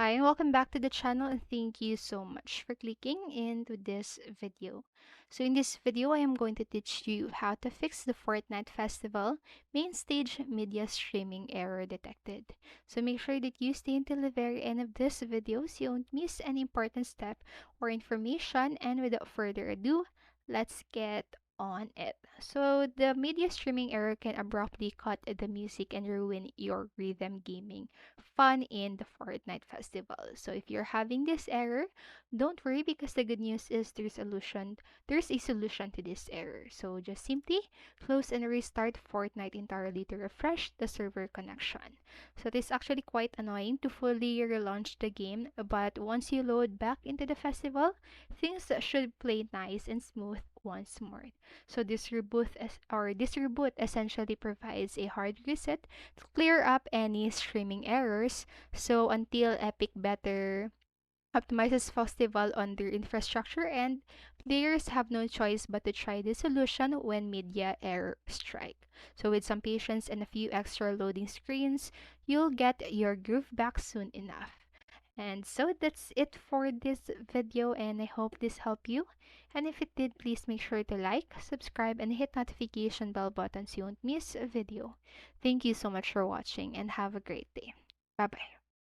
Hi, and welcome back to the channel, and thank you so much for clicking into this video. So in this video, I am going to teach you how to fix the Fortnite Festival main stage media streaming error detected. So make sure that you stay until the very end of this video so you won't miss any important step or information. And without further ado, let's get on it. So the media streaming error can abruptly cut the music and ruin your rhythm gaming fun in the Fortnite festival. So if you're having this error, don't worry because the good news is there's a solution to this error. So just simply close and restart Fortnite entirely to refresh the server connection. So it is actually quite annoying to fully relaunch the game, but once you load back into the festival, things should play nice and smooth once more. So this reboot essentially provides a hard reset to clear up any streaming errors. So until Epic better optimizes Festival on their infrastructure and players have no choice but to try the solution when media error strike. So with some patience and a few extra loading screens, you'll get your groove back soon enough. And so that's it for this video, and I hope this helped you. And if it did, please make sure to like, subscribe, and hit notification bell button so you won't miss a video. Thank you so much for watching and have a great day. Bye bye.